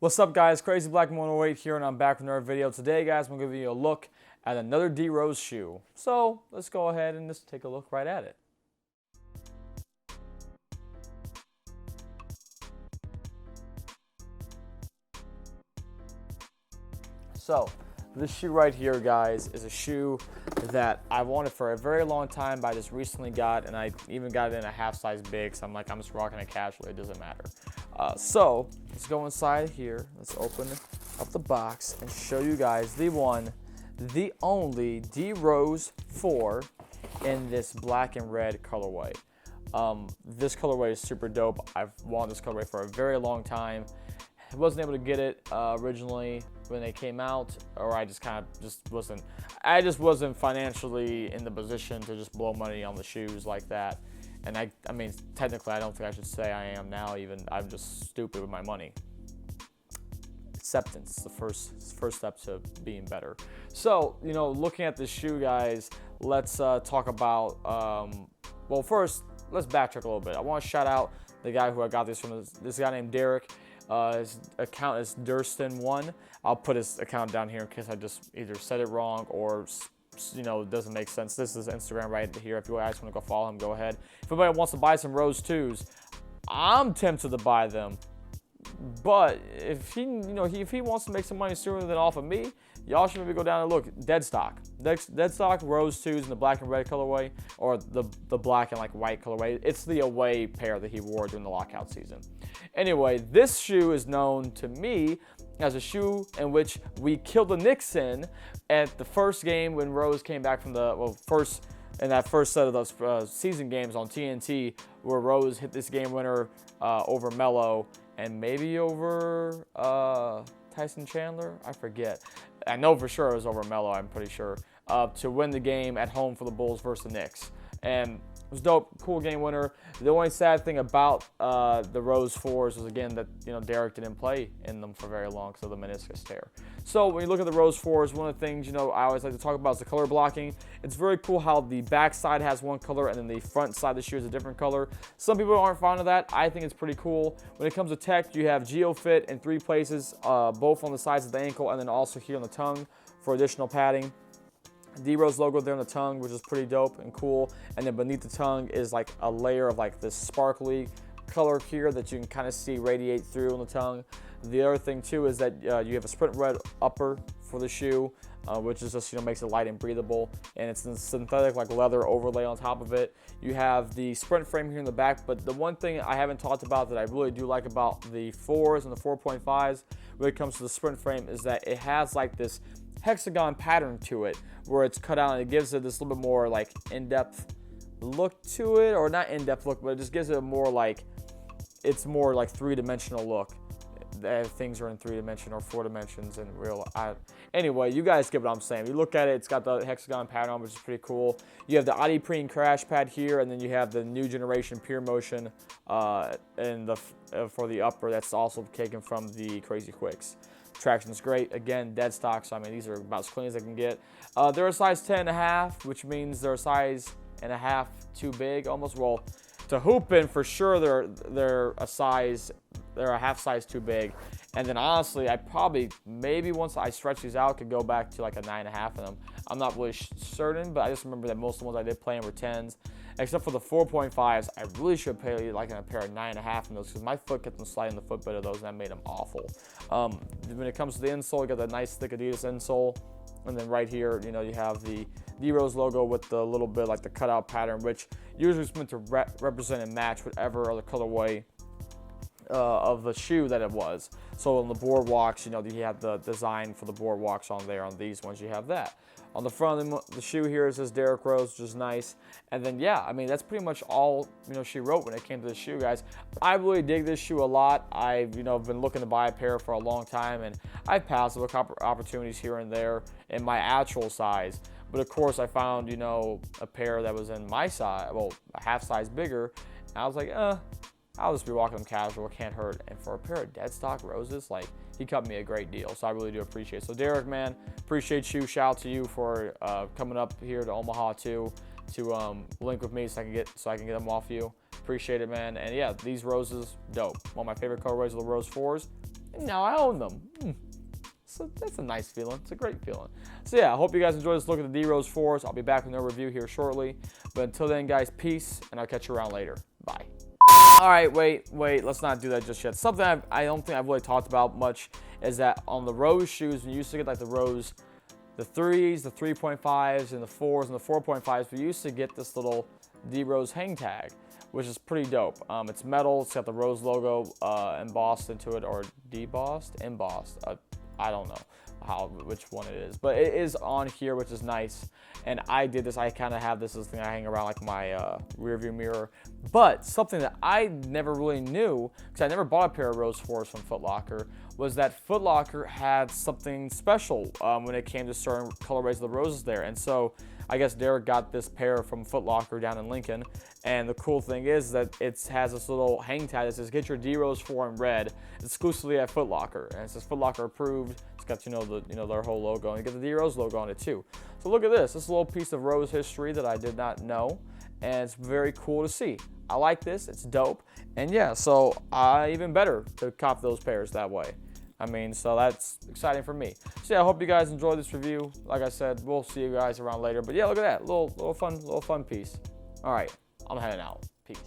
What's up, guys? Crazy Black 108 here, and I'm back with another video. Today, guys, I'm going to give you a look at another D Rose shoe. So let's go ahead and just take a look right at it. So this shoe right here, guys, is a shoe that I wanted for a very long time, but I just recently got, and I even got it in a half size big, so I'm just rocking it casually, it doesn't matter. So let's go inside here, let's open up the box and show you guys the one, the only D Rose 4 in this black and red colorway. This colorway is super dope. I've wanted this colorway for a very long time. I wasn't able to get it originally when they came out, or I just wasn't financially in the position to just blow money on the shoes like that. And I mean, technically, I don't think I should say I am now. Even I'm just stupid with my money. Acceptance, the first step to being better. So, looking at this shoe, guys, let's talk about. Well, first, let's backtrack a little bit. I want to shout out the guy who I got this from. This guy named Derek. His account is Durston1. I'll put his account down here in case I just either said it wrong or it doesn't make sense. This is Instagram right here. If you guys want to go follow him, go ahead. If anybody wants to buy some Rose 2s, I'm tempted to buy them. But if he wants to make some money sooner than off of me, y'all should maybe go down and look. Dead stock Rose 2s in the black and red colorway, or the black and white colorway. It's the away pair that he wore during the lockout season. Anyway, this shoe is known to me as a shoe in which we killed the Knicks in at the first game when Rose came back from that first set of those season games on TNT, where Rose hit this game winner over Melo and maybe over Tyson Chandler. I forget. I know for sure it was over Melo, I'm pretty sure, to win the game at home for the Bulls versus the Knicks. And it was dope, cool game winner. The only sad thing about the Rose 4s was, again, that Derek didn't play in them for very long because of the meniscus tear. So when you look at the Rose 4s, one of the things I always like to talk about is the color blocking. It's very cool how the back side has one color and then the front side of the shoe is a different color. Some people aren't fond of that. I think it's pretty cool. When it comes to tech, you have GeoFit in 3 places, both on the sides of the ankle and then also here on the tongue for additional padding. D Rose logo there on the tongue, which is pretty dope and cool. And then beneath the tongue is like a layer of this sparkly color here that you can kind of see radiate through on the tongue. The other thing too is that you have a sprint red upper for the shoe, which is just makes it light and breathable, and it's a synthetic leather overlay on top of it. You have the sprint frame here in the back, but the one thing I haven't talked about that I really do like about the 4s and the 4.5s when it comes to the sprint frame is that it has this hexagon pattern to it, where it's cut out and it gives it this little bit more in-depth look to it, or not in-depth look, but it just gives it a more it's more 3-dimensional look. Things are in 3 dimensions or 4 dimensions in real. Anyway, you guys get what I'm saying. You look at it, it's got the hexagon pattern, which is pretty cool. You have the Adidas crash pad here, and then you have the new generation Pure Motion for the upper. That's also taken from the Crazy Quicks. Traction's great. Again, dead stock, so these are about as clean as I can get. They're a size 10.5, which means they're a size and a half too big, almost. Well, to hoop in for sure, they're a half size too big. And then honestly, maybe once I stretch these out, could go back to a 9.5 in them. I'm not really certain, but I just remember that most of the ones I did play in were 10s. Except for the 4.5s, I really should play in a pair of 9.5 in those, because my foot kept them sliding the footbed of those, and that made them awful. When it comes to the insole, you got that nice thick Adidas insole. And then right here, you have the D Rose logo with the little bit the cutout pattern, which usually is meant to represent and match whatever other colorway of the shoe that it was. So on the boardwalks, you have the design for the boardwalks on there. On these ones, you have that. On the front of the shoe here, it says Derek Rose, which is nice. And then, yeah, that's pretty much all, she wrote when it came to the shoe, guys. I really dig this shoe a lot. I've, been looking to buy a pair for a long time, and I've passed a couple opportunities here and there in my actual size. But of course, I found, a pair that was in my size, well, a half size bigger. And I was like, I'll just be walking them casual, it can't hurt. And for a pair of dead stock Roses, he cut me a great deal. So I really do appreciate it. So Derek, man, appreciate you. Shout out to you for coming up here to Omaha to link with me so I can get them off you. Appreciate it, man. And yeah, these Roses, dope. One of my favorite colorways are the Rose 4s. now I own them. So that's a nice feeling. It's a great feeling. So yeah, I hope you guys enjoyed this look at the D-Rose 4s. I'll be back with no review here shortly. But until then, guys, peace, and I'll catch you around later. Bye. All right, wait. Let's not do that just yet. Something I don't think I've really talked about much is that on the Rose shoes, when you used to get like the Rose, the 3s, the 3.5s, and the 4s, and the 4.5s, we used to get this little D-Rose hang tag, which is pretty dope. It's metal. It's got the Rose logo embossed into it, or embossed. I don't know which one it is, but it is on here, which is nice. And I did this. I kind of have this thing I hang around like my rear view mirror. But something that I never really knew, because I never bought a pair of Rose 4s from Foot Locker, was that Foot Locker had something special when it came to certain colorways of the roses there. And so I guess Derek got this pair from Foot Locker down in Lincoln. And the cool thing is that it has this little hang tag that says, "Get your D-Rose 4 in red," exclusively at Foot Locker. And it says Foot Locker approved. It's got, their whole logo, and you get the D-Rose logo on it too. So look at this. This little piece of Rose history that I did not know, and it's very cool to see. I like this. It's dope. And yeah, so even better to cop those pairs that way. I mean, so that's exciting for me. So yeah, I hope you guys enjoyed this review. Like I said, we'll see you guys around later. But yeah, look at that. Little fun piece. All right, I'm heading out. Peace.